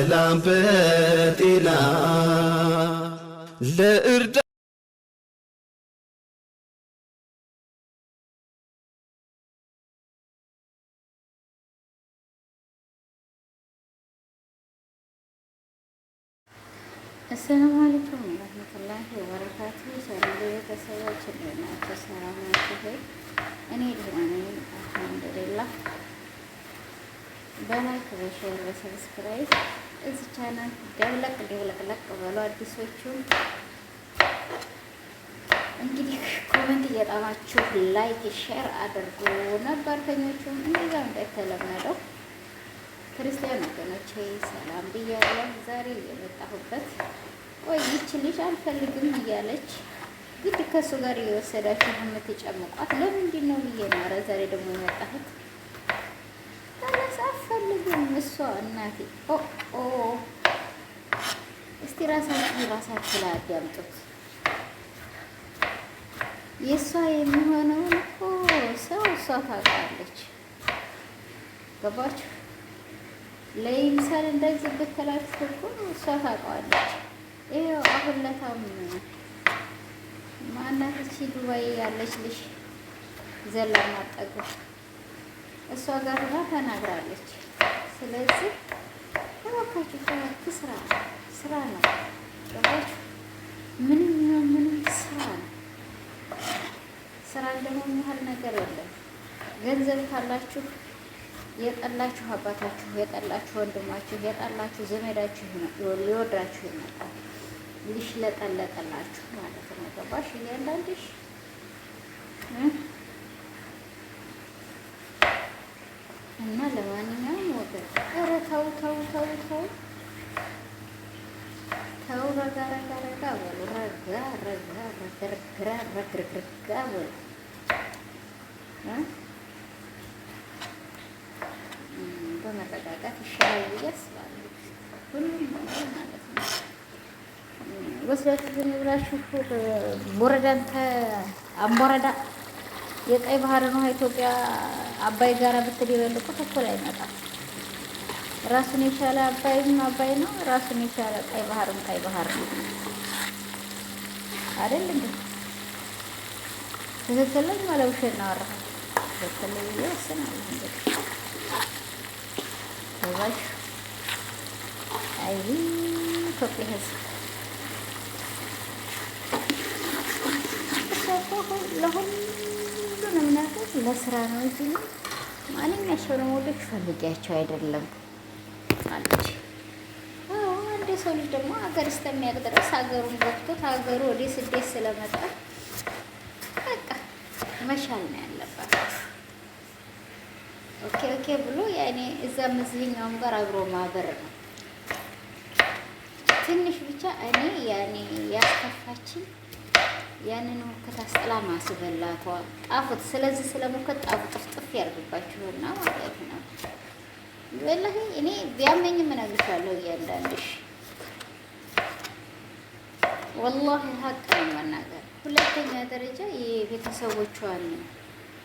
በሰላም በጤና ለእርዳ አሰላሙ አለይኩም ወራህመቱላሂ ወበረካቱ። ሰላም ቤተሰቦች እንዴት ናችሁ? ሰላም ናችሁ? እኔ ደህና ነኝ አልሐምዱሊላህ። በላይክ በሼር በሰብስክራይብ እዚህ ቻናል ደብለቅ በሉ። አዲሶቹም እንግዲህ ኮሜንት እየጣማችሁ ላይክ ሼር አድርጉ። ነባርተኞቹም እንደዛው እንደተለመደው ክርስቲያን ወገኖቼ ሰላም ብያለሁ። ዛሬ የመጣሁበት ይቺ ልጅ አልፈልግም እያለች ግድ ከሱ ጋር እየወሰዳችሁ የምትጨምቋት ለምንድን ነው ብዬ ነው። ኧረ ዛሬ ደግሞ የመጣሁት ታላስ አልፈልግም እሷ እናቴ እስቲ ራሳችሁ ላይ አዳምጡት። የእሷ የሚሆነውን እኮ ሰው እሷ ታውቃለች። ገባችሁ? ለምሳሌ እንደዚህ ብትላችሁ እኮ እሷ ታውቀዋለች። ይኸው አሁን ለታም ማናት እቺ ዱባይ ያለች ልጅ ዘላና ጠጉ እሷ ጋር ሆና ተናግራለች። ስለዚህ ተወካችሁ ስራ ነው። ገባችሁ? ምንም ስራ ነው። ስራ ደግሞ የሚያህል ነገር የለም። ገንዘብ ካላችሁ የጠላችሁ አባታችሁ፣ የጠላችሁ ወንድማችሁ፣ የጠላችሁ ዘመዳችሁ ሊወዳችሁ ይመጣል። ሊሽለጠለጠላችሁ ማለት ነው። ገባሽ? እያንዳንድሽ እና ለማንኛውም ወገን ኧረ ተው ረጋ በሉ። ረጋ በሉ። በመረጋጋት ይሻላል ብዬ አስባለሁ። ሁሉም ማለት ነው። ወስዳችሁ ዝም ብላችሁ ቦረዳን አምቦረዳ የቀይ ባህር ነው ኢትዮጵያ አባይ ጋራ ብትደበልቁ ተኮል አይመጣም። ራሱን የቻለ አባይም አባይ ነው። ራሱን የቻለ ቀይ ባህርም ቀይ ባህር ነው አይደል እንዴ? ትክክል ነው ማለት ውሸት ነው። አወራሁ ትክክል ነው ይወስናል እንዴ? ወላሂ አይ ኢትዮጵያ ህዝብ ለሁሉንም ነገር ለስራ ነው እንጂ ማንኛቸውንም ወዶች ፈልጊያቸው አይደለም አለች። አንድ ሰው ልጅ ደግሞ ሀገር እስከሚያውቅ ድረስ ሀገሩን ገብቶት ሀገሩ ወደ ስደት ስለመጣ በቃ መቻል ነው ያለባት። ኦኬ ብሎ ያኔ እዛም እዚህኛውም ጋር አብሮ ማበር ነው። ትንሽ ብቻ እኔ ያኔ ያስከፋችኝ ያንን ሙከት አስጠላ ማስበላቷ ጣፉት። ስለዚህ ስለሙከት ጣፉ ጥፍጥፍ ያርግባችሁና ማለት ነው። ወላሂ እኔ ቢያመኝም እነግርሻለሁ እያንዳንድሽ ወላሂ ሀቅ ነው መናገር። ሁለተኛ ደረጃ የቤተሰቦቿን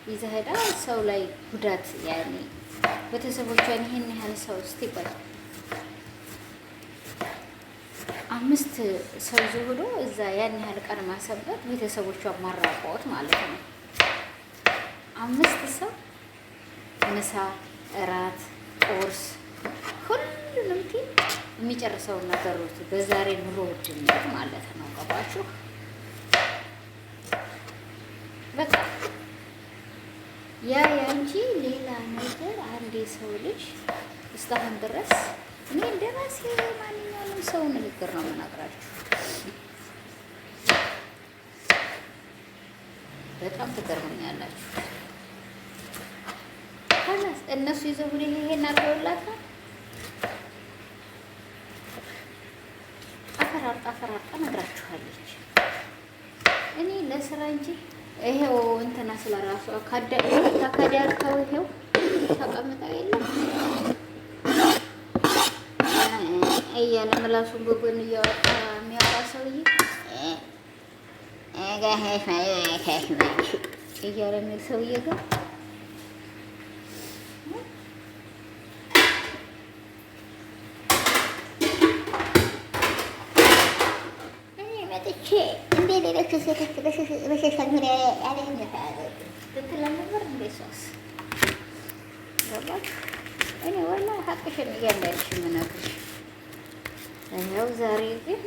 ይዛ ሄዳ ሰው ላይ ጉዳት ያኔ ቤተሰቦቿን ይሄን ያህል ሰው እስቲቆይ 5 ሰው ዝሁዶ እዛ ያን ያህል ቀን ማሰበት ቤተሰቦቿን ማራቆት ማለት ነው። 5 ሰው ምሳ፣ እራት፣ ቁርስ ሁሉንም የሚጨርሰውን ነገሮች በዛሬ ኑሮ ውድነት ማለት ነው። ገባችሁ? በቃ ያ እንጂ ሌላ ነገር አንድ ሰው ልጅ እስካሁን ድረስ እኔ እንደራሴ ማንኛውንም ሰው ንግግር ነው የምነግራችሁ። በጣም ትገርሙኛላችሁ። ካላስ እነሱ ይዘው ይሄን አድርገውላታል። አፈራርጣ ነግራችኋለች። እኔ ለስራ እንጂ ይሄው እንትና ስለራሱ ከዳርከው ይሄው ተቀምጣ የለም እያለ ምላሱን በጎን እያወጣ የሚያወራ ሰውዬ እያለ የሚል ሰውዬ ጋር መጥቼ እንደ ሌሎቹ ሴቶች በሶሻል ሚዲያ ያለኝ ትትለን ነበር። እንደ ሶስ ገባችሁ? እኔ ወላሂ ሀቅሽን እያንዳንድሽ የምነግርሽ ይኸው። ዛሬ ግን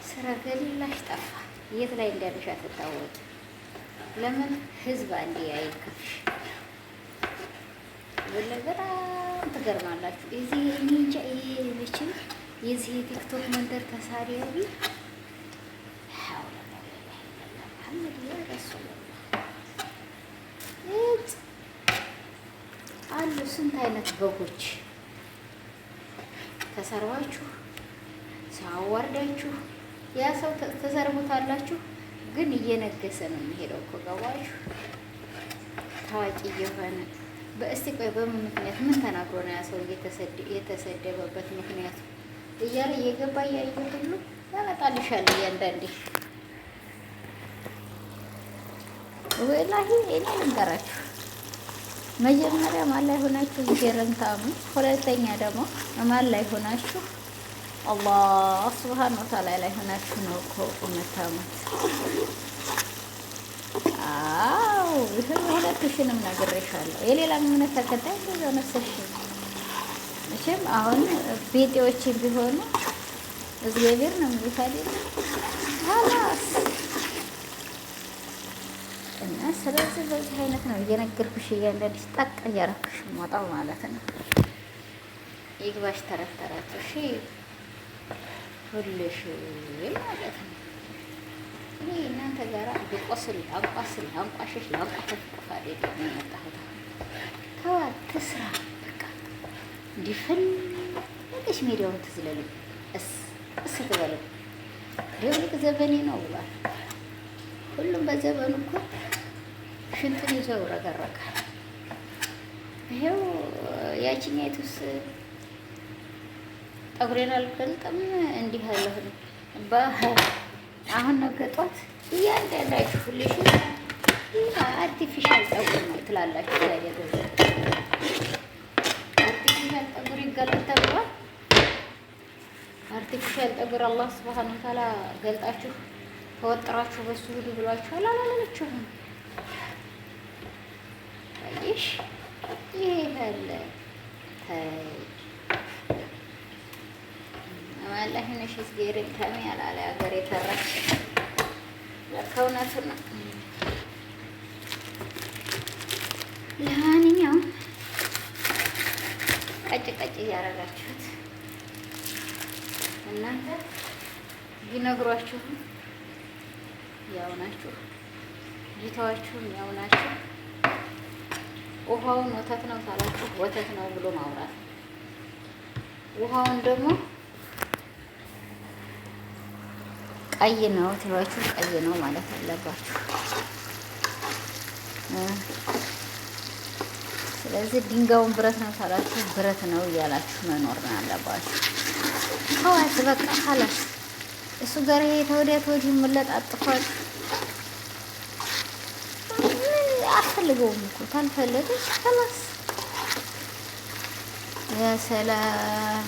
ስራ ገላሽ ጠፋ። የት ላይ እንዳለሽ አትታወቂ። ለምን ህዝብ አንዴ አይከፍሽ። ወላሂ በጣም ትገርማላችሁ። እዚህ እኔ እንጃ ይሄ የዚህ የቲክቶክ መንደር ተሳዳቢ መሐመድ ያ ረሱላህ አሉ። ስንት አይነት በጎች ተሰርባችሁ ሰው አዋርዳችሁ ያ ሰው ተሰርቡታላችሁ፣ ግን እየነገሰ ነው የሚሄደው እኮ ገባችሁ? ታዋቂ እየሆነ በእስቲ ቆይ በምን ምክንያት ምን ተናግሮ ነው ያ ሰው የተሰደበበት ምክንያቱ እያለ እየገባ እያየ ሁሉ ያመጣልሻል። እያንዳንዴ ወላሂ እኔ ልንገራችሁ፣ መጀመሪያ ማን ላይ ሆናችሁ ጀረንታሙ፣ ሁለተኛ ደግሞ ማን ላይ ሆናችሁ አላህ ሱብሃነሁ ወተዓላ ላይ ሆናችሁ ነው እኮ የምታሙት። አዎ ይሄን ሁለትሽንም ነግሬሻለሁ። የሌላ እምነት ተከታይ እንደው ነፍስሽ መቼም አሁን ቤጤዎችን ቢሆኑ እግዚአብሔር ነው የሚፈልግ አላስ እና ስለዚህ በዚህ አይነት ነው እየነገርኩሽ እያንዳንድሽ ጠቅ እያረኩሽ ሞጣው ማለት ነው። ይግባሽ ተረተራቱ እሺ ሁልሽ ማለት ነው። እኔ እናንተ ጋራ ብቆስል አንቋስል አንቋሽሽ ላንቋሽሽ ጥፋት የለም የመጣሁት ተዋት ትስራ በቃ እንዲፈልግሽ ሚዲያውን ትዝለሉ እስ ትበሉ። ይኸውልህ ዘመኔ ነው ብሏል። ሁሉም በዘመኑ እኮ ሽንጡን ይዞ ይውረገረጋል። ይኸው ያቺኛይቱስ ጠጉሬን አልገልጥም እንዲህ አለሁ አሁን ነገጧት እያንዳንዳችሁ ሁልሽ አርቲፊሻል ጠጉር ነው ትላላችሁ። ያደረገ አርቲፊሻል ጠጉር ይገለጥ ተብሏል። አርቲፊሻል ጠጉር አላህ ሱብሃነሁ ወተዓላ ገልጣችሁ ተወጥራችሁ በሱ ሁሉ ብሏችኋል አላለችሁም? አይሽ ይሄ አለ ወላሂ ነሽ ዝጌርን ከሚ ያላለ ሀገር የተረፈ ለከውነቱ ነው። ለማንኛውም ቀጭ ቀጭ እያደረጋችሁት እናንተ ቢነግሯችሁም ያው ናችሁ፣ ቢተዋችሁም ያው ናችሁ። ውሃውን ወተት ነው ታላችሁ ወተት ነው ብሎ ማውራት፣ ውሃውን ደግሞ ቀይ ነው ትሏችሁ ቀይ ነው ማለት አለባችሁ። ስለዚህ ድንጋዩን ብረት ነው ታላችሁ ብረት ነው እያላችሁ መኖር ነው አለባችሁ። ተዋት በቃ ሀላስ እሱ ጋር ተወዲያ ተወዲህ መለጣጥፏል። አትፈልገውም እኮ ታልፈለገች ሀላስ የሰላም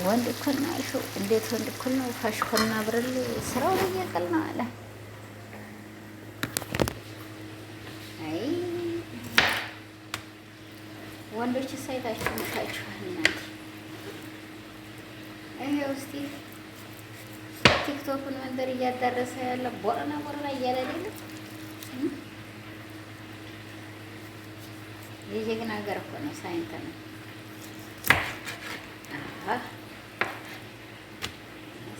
ወንድ እኩል ነው አልሽው። እንዴት ወንድ እኩል ነው? ፋሽኮና ብርል ስራው በየቀል ነው አለ። አይ ወንዶች ሳይታችሁ መታችኋል እናንተ። ይሄው እስቲ ቲክቶክን መንደር እያዳረሰ ያለ ቦረና እያለ አይደለም። የጀግና ሀገር እኮ ነው። ሳይንት ነው።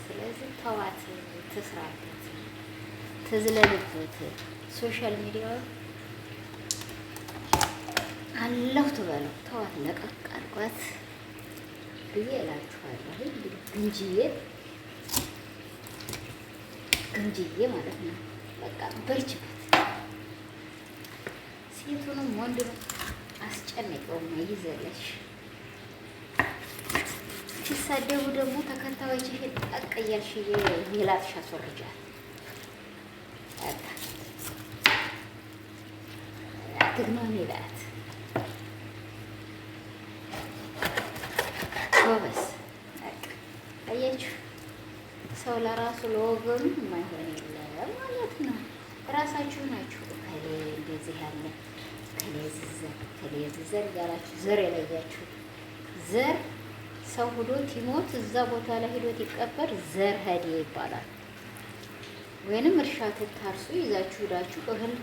ስለዚህ ተዋት፣ ትስራበት፣ ትዝለልበት። ሶሻል ሚዲያ አለሁ ትበለው። ተዋት፣ ለቀቅ አድርጓት ብዬ እላችኋለሁ። እንግዲህ ግንጅዬ ማለት ነው። በቃ በርችበት። ሴቱንም ወንዱንም አስጨንቀውም ይዘለሽ። ሲሳደቡ ደግሞ ተከታዮች ይሄ ጠቅ እያልሽ የላትሽ አስወርጃል። አትግኗን ይላት ጎበዝ። አያችሁ ሰው ለራሱ ለወገኑ የማይሆን የለም ማለት ነው። ራሳችሁ ናችሁ ከሌ እንደዚህ ያለ ከሌ ዝዘር እያላችሁ ዘር የለያችሁ ዘር ሰው ሂዶት ይሞት እዛ ቦታ ላይ ሂዶት ይቀበር ዘር ሄደ ይባላል። ወይንም እርሻ ትታርሱ ይዛችሁ ሄዳችሁ እህል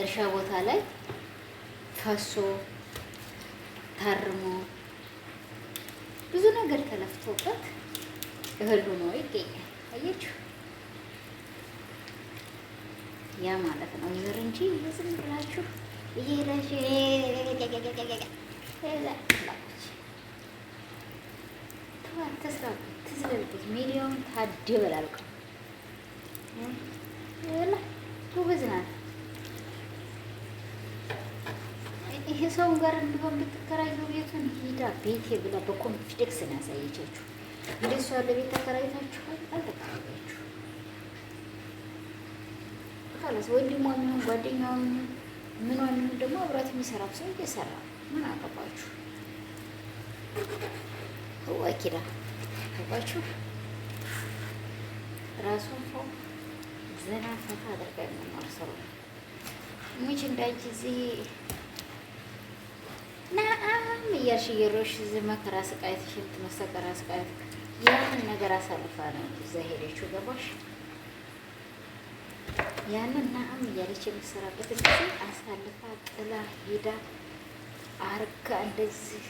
እርሻ ቦታ ላይ ፈሶ ታርሞ ብዙ ነገር ተለፍቶበት እህል ሆኖ ይገኛል። አያችሁ፣ ያ ማለት ነው ዘር እንጂ ዝም ብላችሁ እየሄዳችሁ ተስራበት ትዝለልበት ሚሊዮን ታደበላልቀው ጎበዝ ናት። ይሄ ሰው ጋር እንዲሆን ብትከራየው ቤቱን ሂዳ ቤቴ ብላ በኮንፊደንስ ነው ያሳየቻችሁ። እንደሱ ያለ ቤት ተከራይታችኋል አልተከራያችሁ ካላስ ወንድሟ የሚሆን ጓደኛዋ ምኗ የሚሆን ደግሞ አብራት የሚሰራው ሰው እየሰራ ምን አገባችሁ? ወኪላ ገባችሁ? ራሱን ሰው ዘና ፈታ አድርጋ የምኖር ሰው ሙች እንዳንቺ እዚህ ናአም እያልሽ እየሮሽ እዚህ መከራ ስቃየት ሽንት መሰከራ ስቃየት ያንን ነገር አሳልፋ ነው እዛ ሄደችው። ገባሽ? ያንን ናአም እያለች የምትሰራበት ጊዜ አሳልፋ ጥላ ሄዳ አርጋ እንደዚህ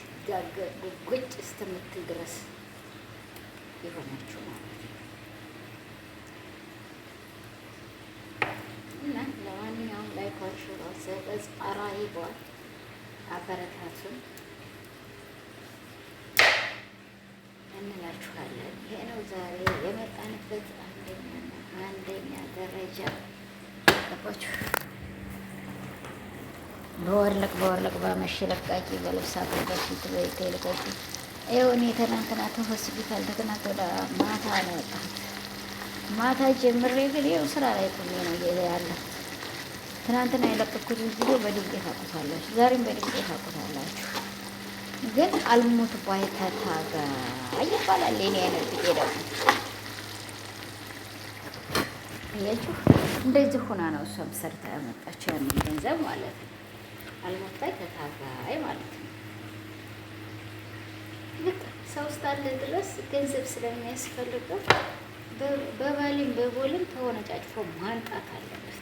ጉጭ እስከምትል ድረስ የሆነችው ማለት ነው። እና ለማንኛውም ላይኳችሁ ራሰበዝ አራይ ቧል አበረታቱን እንላችኋለን። ይሄ ነው ዛሬ የመጣንበት አንደኛ ደረጃ ገባችሁ። በወርለቅ ባመሽ ለቃቂ በልብስ አድርጋችሁ ትበይተልቆቁ ይኸው እኔ ትናንትና ሆስፒታል ትናንት ወደ ማታ ነው የወጣሁት። ማታ ጀምሬ ግን ይኸው ስራ ላይ ቁሜ ነው ያለ። ትናንትና የለቀኩት ቪዲዮ በድንቄት አቁታላችሁ፣ ዛሬም በድንቄት አቁታላችሁ። ግን አልሞት ባይ ተታጋ ይባላል። የኔ አይነት ጊዜ ደግሞ አያችሁ፣ እንደዚህ ሆና ነው እሷም ሰርታ ያመጣችው ያንን ገንዘብ ማለት ነው። አልሞት ባይ ተታጋይ ማለት ነው። ልክ ሰው እስካለ ድረስ ገንዘብ ስለሚያስፈልገው በባልም በቦልም ተወነጫጭፎ ማንጣት አለበት።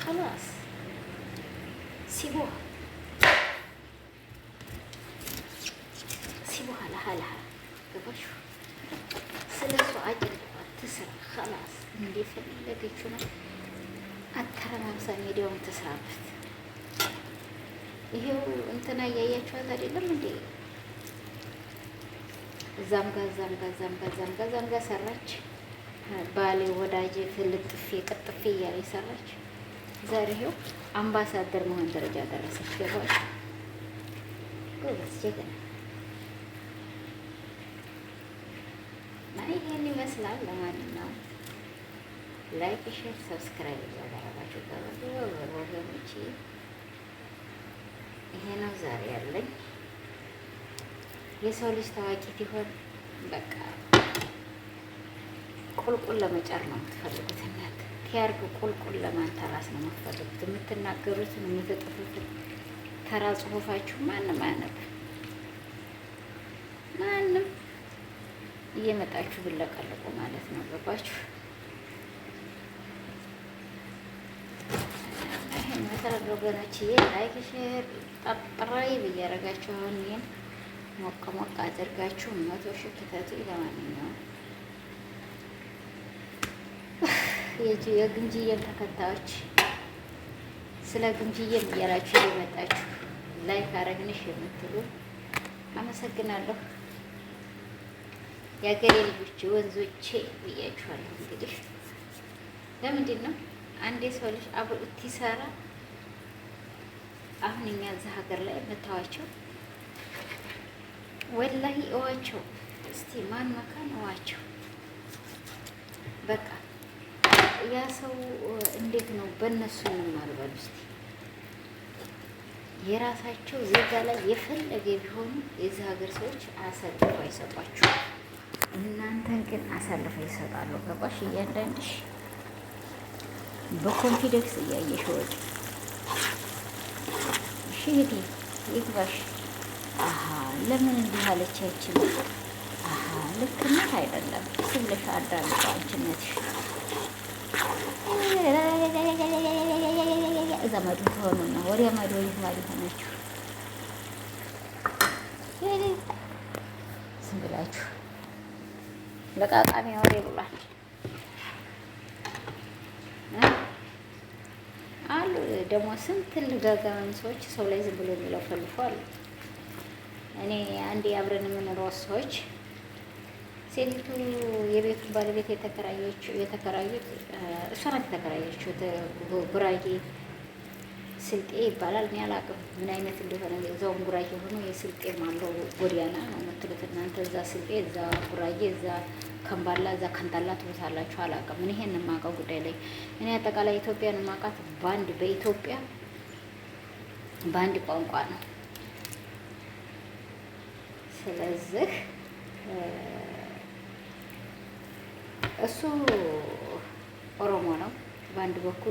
خلاص سيبوها لحالها ገባሽ? ስለሱ አጭልቋት ትስራ خلاص እንደፈለገችው ነው። አተረማምሳ ሚዲያውን ትስራበት። ይሄው እንትና እያያችኋት አይደለም እንዴ? እዛም ጋር ሰራች። ባሌ ወዳጄ ፍልጥፌ ቅጥፌ እያለች ሰራች። ዛሬ ይኸው አምባሳደር መሆን ደረጃ ደረሰች። ገባሽ? ጎበዝ ጀግና። ይሄን ይመስላል። ለማንኛውም ላይክ፣ ሼር፣ ሰብስክራይብ እያደረጋችሁ ገበዙ ወገኖቼ። ይሄ ነው ዛሬ ያለኝ። የሰው ልጅ ታዋቂ ሲሆን በቃ ቁልቁል ለመጫር ነው የምትፈልጉት እናት ያርግ ቁልቁል ለማንተራስ ነው የምትፈልጉት። የምትናገሩትን የምትጥፉትን ተራ ጽሁፋችሁ ማንም አያነብ። ማንም እየመጣችሁ ብለቀልቁ ማለት ነው። ገባችሁ? ይሄን መሰረት ወገኖችዬ ላይክ ሼር ጠጥራይ ብያረጋችሁ አሁን ይሄን ሞቅ ሞቅ አድርጋችሁ 100 ሺህ ክተቱ። ለማንኛውም የግምጅዬም ተከታዮች ስለ ግምጅዬም እያላችሁ እየመጣችሁ ላይክ አረግንሽ የምትሉ አመሰግናለሁ። የአገሬ ልጆች ወንዞቼ ብያችኋለሁ። እንግዲህ ለምንድን ነው አንድ የሰው ልጅ አብሮ ትሰራ? አሁን እኛ እዚህ ሀገር ላይ የምታዋቸው ወላሂ እዋቸው እስቲ ማን መካን እዋቸው በቃ ያ ሰው እንዴት ነው በእነሱ እንማር በሉ እስቲ። የራሳቸው ዜጋ ላይ የፈለገ ቢሆኑ የዚህ ሀገር ሰዎች አሰልፈው አይሰጧቸውም። እናንተን ግን አሳልፈው ይሰጣሉ። ገባሽ? እያንዳንድሽ በኮንፊደንስ እያየሽ ወጪ እሺ እህቴ ይግባሽ። አሀ ለምን እንዲህ አለች አይችልም። አሀ ልክነት አይደለም ስብለሽ አዳምጪ አንቺነትሽ እዛ መዱ ትሆኑና ወዲያ መዱ ይባል ሆነችሁ ዝም ብላችሁ ለቃቃሚ ወሬ ብሏል አሉ። ደግሞ ስንት ልጋጋን ሰዎች ሰው ላይ ዝም ብሎ የሚለፈልፉ አሉ። እኔ አንዴ አብረን የምንኖር ሰዎች ሴቲቱ የቤቱ ባለቤት የተከራዩት እሷ ናት የተከራየችው። ጉራጌ ስልጤ ይባላል። እኔ አላውቅም ምን አይነት እንደሆነ። እዛውም ጉራጌ ሆኖ የስልጤም አለው ጎዲያና ነው የምትሉት እናንተ። እዛ ስልጤ፣ እዛ ጉራጌ፣ እዛ ከምባላ፣ እዛ ከንታላ ትብሳላችሁ። አላውቅም። ምን ይሄን የማውቀው ጉዳይ ላይ እኔ አጠቃላይ ኢትዮጵያን የማውቃት በኢትዮጵያ በአንድ ቋንቋ ነው። ስለዚህ እሱ ኦሮሞ ነው በአንድ በኩል